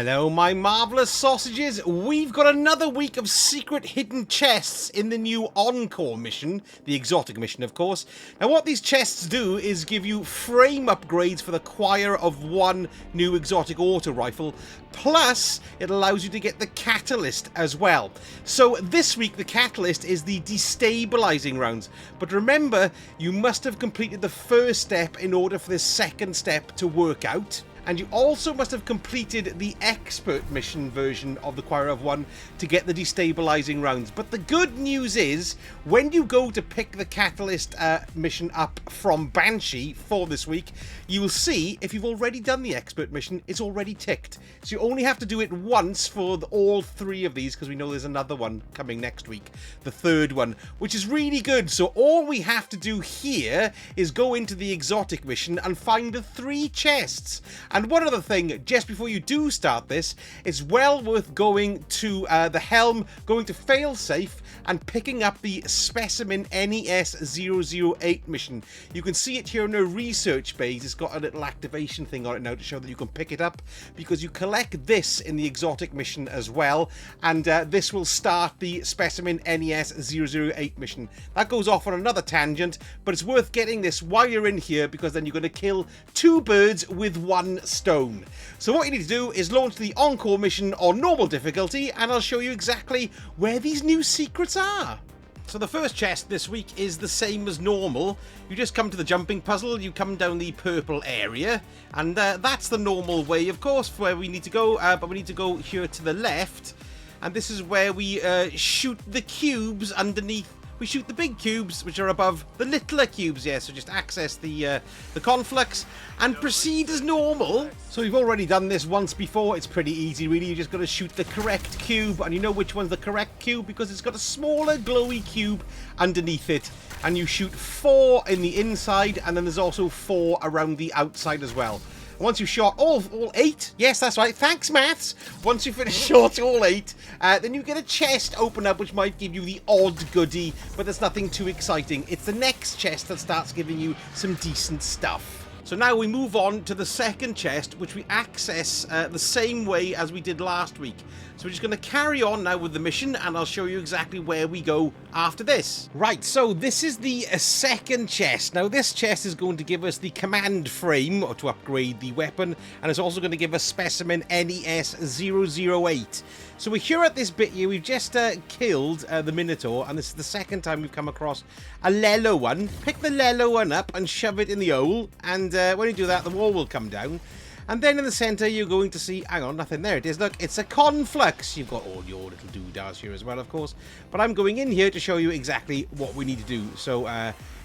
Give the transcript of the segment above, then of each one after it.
Hello, my marvellous sausages. We've got another week of secret hidden chests in the new Encore mission, the exotic mission, of course. Now, what these chests do is give you frame upgrades for the choir of one new exotic Autorifle, plus it allows you to get the catalyst as well. So this week, the catalyst is the Destabilizing Rounds. But remember, you must have completed the first step in order for this second step to work out. And you also must have completed the expert mission version of the Choir of One to get the Destabilizing Rounds. But the good news is, when you go to pick the Catalyst mission up from Banshee for this week, you will see, if you've already done the expert mission, it's already ticked. So you only have to do it once for all three of these, because we know there's another one coming next week, the third one, which is really good. So all we have to do here is go into the exotic mission and find the 3 chests. And one other thing, just before you do start this, it's well worth going to the helm, going to failsafe, and picking up the Specimen NES 008 mission. You can see it here in a research base. It's got a little activation thing on it now to show that you can pick it up, because you collect this in the exotic mission as well, and this will start the Specimen NES 008 mission. That goes off on another tangent, but it's worth getting this while you're in here, because then you're going to kill 2 birds with 1 stone. So what you need to do is launch the Encore mission on normal difficulty, and I'll show you exactly where these new secrets are. So the first chest this week is the same as normal. You just come to the jumping puzzle, you come down the purple area, and that's the normal way, of course, for where we need to go, but we need to go here to the left, and this is where we shoot the cubes underneath. We shoot the big cubes, which are above the littler cubes, yeah, so just access the conflux and proceed as normal. So you've already done this once before. It's pretty easy, really. You just got to shoot the correct cube, and you know which one's the correct cube because it's got a smaller glowy cube underneath it, and you shoot 4 in the inside, and then there's also 4 around the outside as well. Once you've shot all 8, yes, that's right, thanks maths, once you finish shot all 8, then you get a chest open up which might give you the odd goodie, but there's nothing too exciting. It's the next chest that starts giving you some decent stuff. So now we move on to the second chest, which we access the same way as we did last week. So we're just going to carry on now with the mission, and I'll show you exactly where we go after this. Right, so this is the second chest. Now this chest is going to give us the command frame to upgrade the weapon, and it's also going to give us Specimen NES 008. So we're here at this bit here. We've just killed the Minotaur, and this is the second time we've come across a Lello one. Pick the Lello one up and shove it in the hole, and when you do that, the wall will come down. And then in the centre, you're going to see, hang on, nothing there it is. Look, it's a conflux. You've got all your little doodahs here as well, of course. But I'm going in here to show you exactly what we need to do. So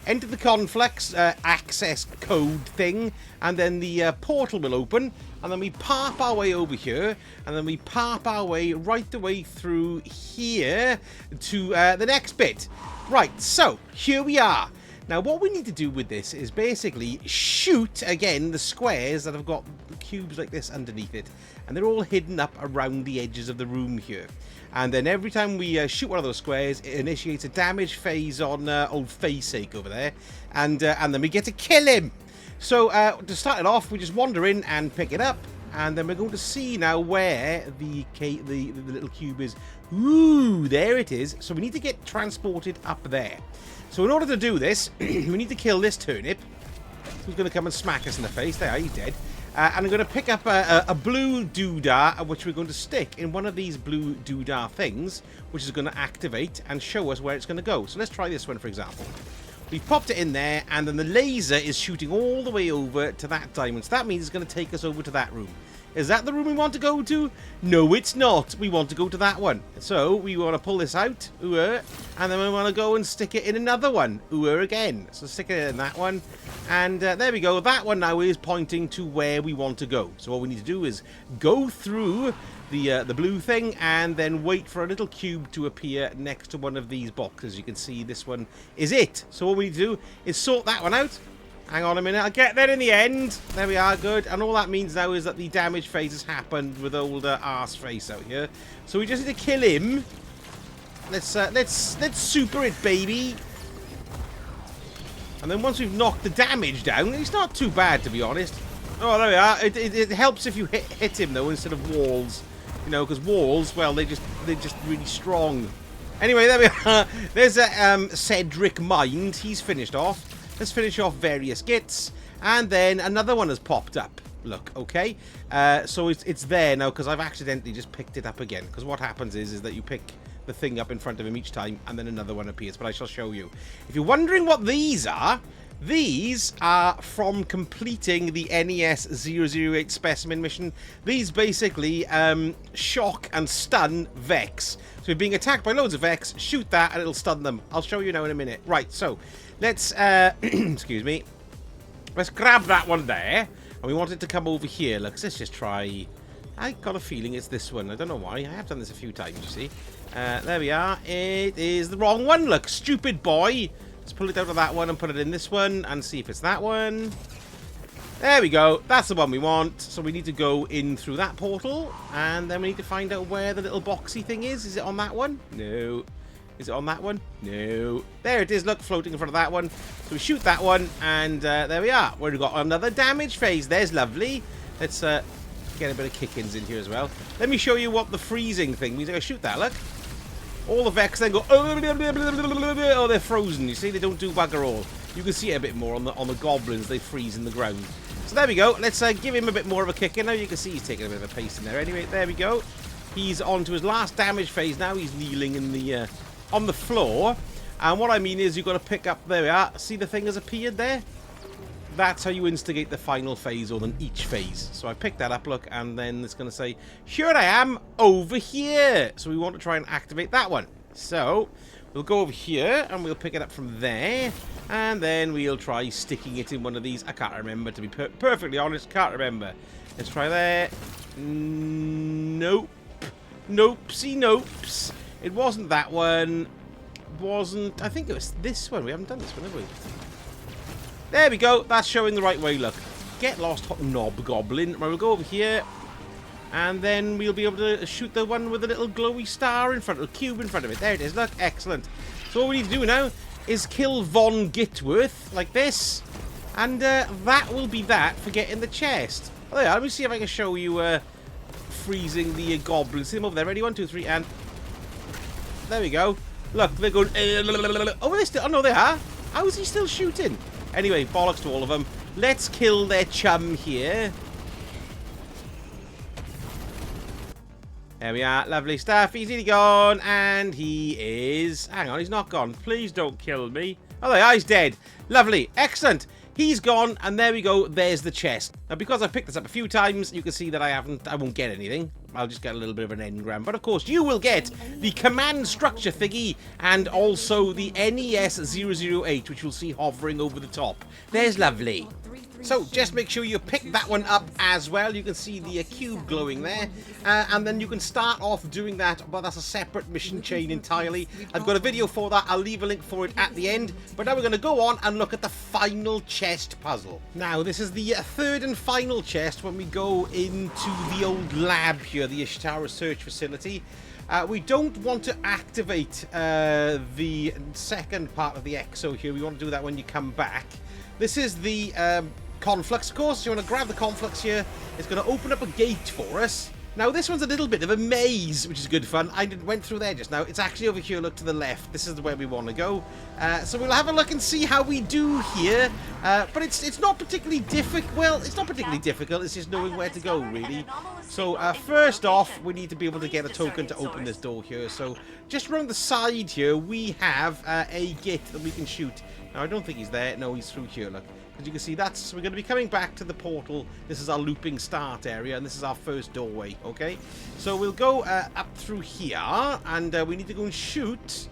enter the conflux access code thing, and then the portal will open. And then we parp our way over here, and then we parp our way right the way through here to the next bit. Right, so here we are. Now, what we need to do with this is basically shoot, again, the squares that have got cubes like this underneath it. And they're all hidden up around the edges of the room here. And then every time we shoot one of those squares, it initiates a damage phase on old Faceake over there. And then we get to kill him. So, to start it off, we just wander in and pick it up. And then we're going to see now where the little cube is. Ooh, there it is. So we need to get transported up there. So in order to do this, we need to kill this turnip, who's going to come and smack us in the face. There, he's dead. And I'm going to pick up a blue doodah, which we're going to stick in one of these blue doodah things, which is going to activate and show us where it's going to go. So let's try this one, for example. We've popped it in there, and then the laser is shooting all the way over to that diamond. So that means it's going to take us over to that room. Is that the room we want to go to? No, it's not. We want to go to that one. So we want to pull this out, and then we want to go and stick it in another one, again. So stick it in that one, and there we go. That one now is pointing to where we want to go. So all we need to do is go through the blue thing, and then wait for a little cube to appear next to one of these boxes. You can see this one is it. So all we need to do is sort that one out. Hang on a minute, I'll get there in the end. There we are, good. And all that means now is that the damage phase has happened with old arse face out here. So we just need to kill him. Let's super it, baby. And then once we've knocked the damage down, it's not too bad, to be honest. Oh, there we are. It helps if you hit him, though, instead of walls. You know, because walls, well, they're just really strong. Anyway, there we are. There's a Cedric Mind. He's finished off. Let's finish off various gits. And then another one has popped up. Look, okay. So it's there now because I've accidentally just picked it up again. Because what happens is that you pick the thing up in front of him each time and then another one appears. But I shall show you. If you're wondering what these are from completing the NES 008 Specimen mission. These basically shock and stun Vex. So you're being attacked by loads of Vex, shoot that and it'll stun them. I'll show you now in a minute. Right, so let's, excuse me. Let's grab that one there. And we want it to come over here. Look, let's just try... I got a feeling it's this one. I don't know why. I have done this a few times, you see. There we are. It is the wrong one. Look, stupid boy. Let's pull it out of that one and put it in this one and see if it's that one. There we go. That's the one we want. So we need to go in through that portal. And then we need to find out where the little boxy thing is. Is it on that one? No. Is it on that one? No. There it is. Look, floating in front of that one. So we shoot that one. And there we are. We've got another damage phase. There's lovely. Let's get a bit of kick-ins in here as well. Let me show you what the freezing thing means. I shoot that, look. All the Vex then go, oh, they're frozen. You see, they don't do bugger all. You can see it a bit more on the goblins. They freeze in the ground. So there we go. Let's give him a bit more of a kick in. Now you can see he's taking a bit of a pace in there. Anyway, there we go. He's on to his last damage phase now. He's kneeling in the on the floor. And what I mean is you've got to pick up, there we are. See the thing has appeared there? That's how you instigate the final phase, or then each phase. So I picked that up, look, and then it's going to say, here I am, over here. So we want to try and activate that one. So we'll go over here, and we'll pick it up from there. And then we'll try sticking it in one of these. I can't remember, to be perfectly honest. Can't remember. Let's try there. Nope. Nopesy nopes. It wasn't that one. Wasn't... I think it was this one. We haven't done this one, have we? There we go. That's showing the right way, look. Get lost, hot knob goblin. We'll go over here. And then we'll be able to shoot the one with the little glowy star in front of, the cube in front of it. There it is, look. Excellent. So all we need to do now is kill Von Gitworth, like this. And that will be that for getting the chest. Oh, there, let me see if I can show you freezing the goblins. See them over there. Ready? 1, 2, 3, and... There we go. Look, they're going... Oh, they're still... Oh, no, they are. How is he still shooting? Anyway, bollocks to all of them. Let's kill their chum here. There we are. Lovely stuff. He's nearly gone. And he is... Hang on, he's not gone. Please don't kill me. Oh, there, he's dead. Lovely. Excellent. He's gone, and there we go. There's the chest. Now, because I've picked this up a few times, you can see that I won't get anything. I'll just get a little bit of an engram. But, of course, you will get the command structure thingy and also the NES 008, which you'll see hovering over the top. There's lovely. So, just make sure you pick that one up as well. You can see the cube glowing there. And then you can start off doing that, but that's a separate mission chain entirely. I've got a video for that. I'll leave a link for it at the end. But now we're going to go on and look at the final chest puzzle. Now, this is the third and final chest when we go into the old lab here, the Ishtar Research Facility. We don't want to activate the second part of the exo here. We want to do that when you come back. This is the conflux, of course. You want to grab the conflux here. It's going to open up a gate for us. Now, this one's a little bit of a maze, which is good fun. I went through there just now. It's actually over here, look to the left. This is the way we want to go. So we'll have a look and see how we do here. But it's not particularly difficult. Well, it's not particularly difficult. It's just knowing where to go, really. So first off, we need to be able to get a token to open this door here. So just around the side here, we have a gate that we can shoot. Now, I don't think he's there. No, he's through here, look. As you can see, we're going to be coming back to the portal. This is our looping start area, and this is our first doorway, okay? So we'll go up through here, and we need to go and shoot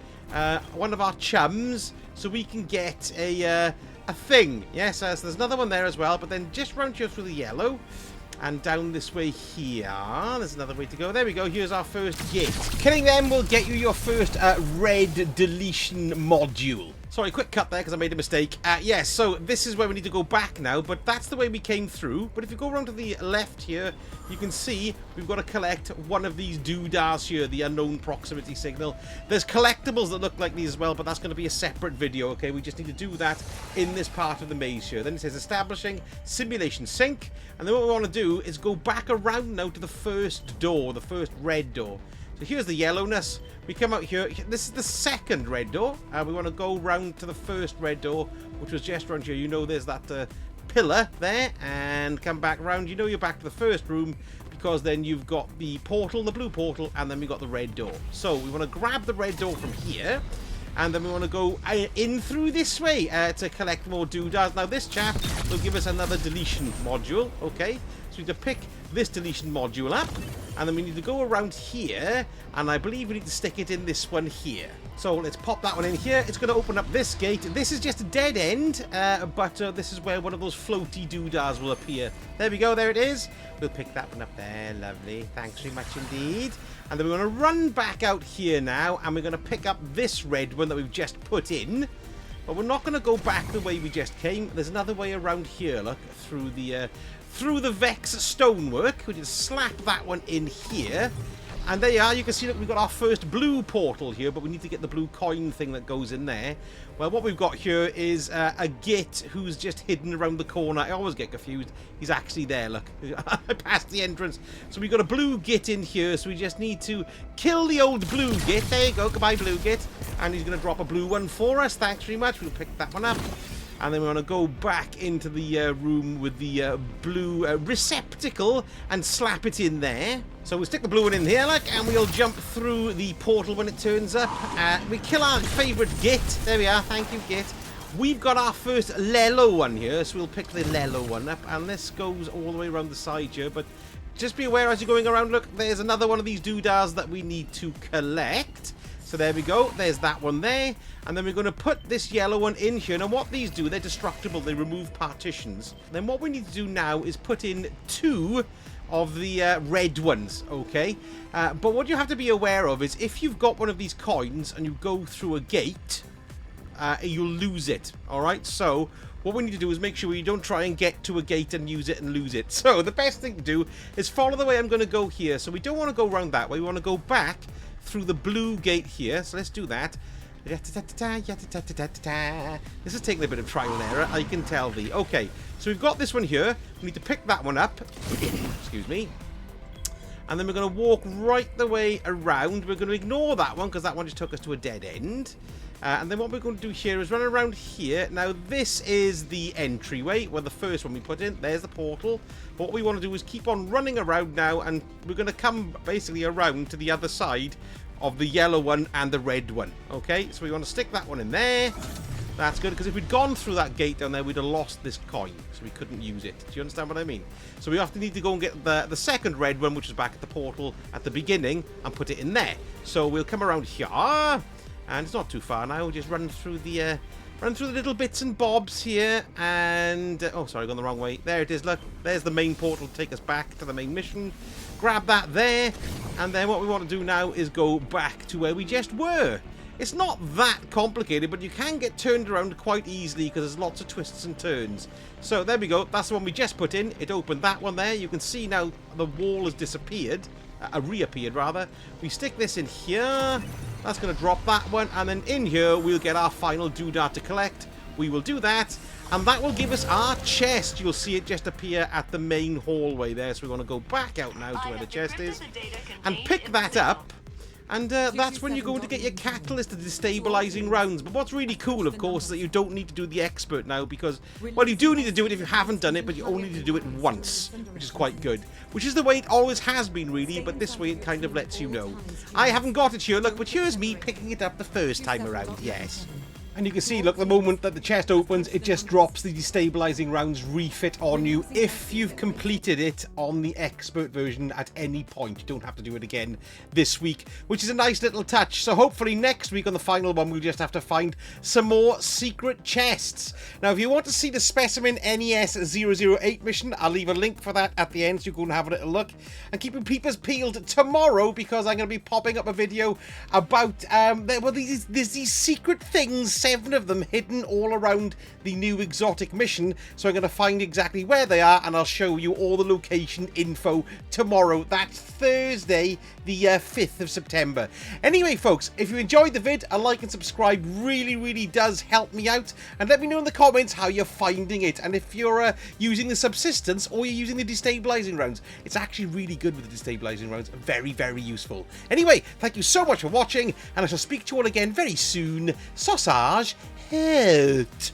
one of our chums so we can get a thing. Yes, so there's another one there as well, but then just round here through the yellow and down this way here. There's another way to go. There we go. Here's our first gate. Killing them will get you your first red deletion module. Sorry, quick cut there because I made a mistake. Yes, so this is where we need to go back now, but that's the way we came through. But if you go around to the left here, you can see we've got to collect one of these doodahs here, the unknown proximity signal. There's collectibles that look like these as well, but that's going to be a separate video, okay? We just need to do that in this part of the maze here. Then it says establishing simulation sync, and then what we want to do is go back around now to the first door, the first red door. So here's the yellowness. We come out here. This is the second red door. We want to go round to the first red door, which was just around here. You know there's that pillar there. And come back round. You know you're back to the first room because then you've got the portal, the blue portal, and then we've got the red door. So we want to grab the red door from here. And then we want to go in through this way to collect more doodahs. Now this chap will give us another deletion module. Okay. So we need to pick this deletion module up, and then we need to go around here, and I believe we need to stick it in this one here. So let's pop that one in here. It's going to open up this gate. This is just a dead end, but this is where one of those floaty doodahs will appear. There we go, there it is. We'll pick that one up there, lovely. Thanks very much indeed. And then we're going to run back out here now, and we're going to pick up this red one that we've just put in. But we're not going to go back the way we just came. There's another way around here, look, through the Vex stonework. We just slap that one in here. And there you are. You can see that we've got our first blue portal here, but we need to get the blue coin thing that goes in there. Well, what we've got here is a git who's just hidden around the corner. I always get confused. He's actually there, look. I passed the entrance. So we've got a blue git in here, so we just need to kill the old blue git. There you go. Goodbye, blue git. And he's going to drop a blue one for us. Thanks very much. We'll pick that one up. And then we want to go back into the room with the blue receptacle and slap it in there. So we'll stick the blue one in here, look, and we'll jump through the portal when it turns up. We kill our favourite git. There we are. Thank you, git. We've got our first Lelo one here, so we'll pick the Lelo one up. And this goes all the way around the side here, but just be aware as you're going around, look, there's another one of these doodahs that we need to collect. So there we go. There's that one there. And then we're going to put this yellow one in here. Now what these do, they're destructible. They remove partitions. Then what we need to do now is put in 2 of the red ones, okay? But what you have to be aware of is if you've got one of these coins and you go through a gate, you'll lose it, all right? So what we need to do is make sure you don't try and get to a gate and use it and lose it. So the best thing to do is follow the way I'm going to go here. So we don't want to go around that way. We want to go back through the blue gate here. So let's do that. This is taking a bit of trial and error, I can tell thee. Okay, so we've got this one here. We need to pick that one up. Excuse me. And then we're going to walk right the way around. We're going to ignore that one because that one just took us to a dead end. And then what we're going to do here is run around here. Now, this is the entryway, where the first one we put in. There's the portal. But what we want to do is keep on running around now, and we're going to come basically around to the other side of the yellow one and the red one. Okay, so we want to stick that one in there. That's good, because if we'd gone through that gate down there, we'd have lost this coin, so we couldn't use it. Do you understand what I mean? So we have to need to go and get the second red one, which is back at the portal at the beginning, and put it in there. So we'll come around here, and it's not too far now. We'll just run through the little bits and bobs here, and oh, sorry, gone the wrong way. There it is. Look, there's the main portal to take us back to the main mission. Grab that there, and then what we want to do now is go back to where we just were. It's not that complicated, but you can get turned around quite easily because there's lots of twists and turns. So there we go. That's the one we just put in. It opened that one there. You can see now the wall has disappeared. Reappeared, rather. We stick this in here. That's going to drop that one. And then in here, we'll get our final doodah to collect. We will do that. And that will give us our chest. You'll see it just appear at the main hallway there. So we want to go back out now to where the chest is. And pick that up. And that's when you're going to get your catalyst to destabilizing rounds. But what's really cool, of course, is that you don't need to do the expert now because, well, you do need to do it if you haven't done it, but you only need to do it once, which is quite good. Which is the way it always has been, really, but this way it kind of lets you know. I haven't got it here, look, but here's me picking it up the first time around, yes. And you can see, look, the moment that the chest opens, it just drops the destabilizing rounds refit on you if you've completed it on the expert version at any point. You don't have to do it again this week, which is a nice little touch. So hopefully next week on the final one, we'll just have to find some more secret chests. Now, if you want to see the Specimen NES 008 mission, I'll leave a link for that at the end so you can have a little look. And keep your peepers peeled tomorrow because I'm going to be popping up a video about, well, there's these secret things, 7 of them hidden all around the new exotic mission. So I'm going to find exactly where they are, and I'll show you all the location info tomorrow. That's Thursday, the 5th of September. Anyway, folks, if you enjoyed the vid, a like and subscribe really does help me out. And let me know in the comments how you're finding it, and if you're using the subsistence or you're using the destabilizing rounds. It's actually really good with the destabilizing rounds. Very useful. Anyway, thank you so much for watching, and I shall speak to you all again very soon. Sausage out.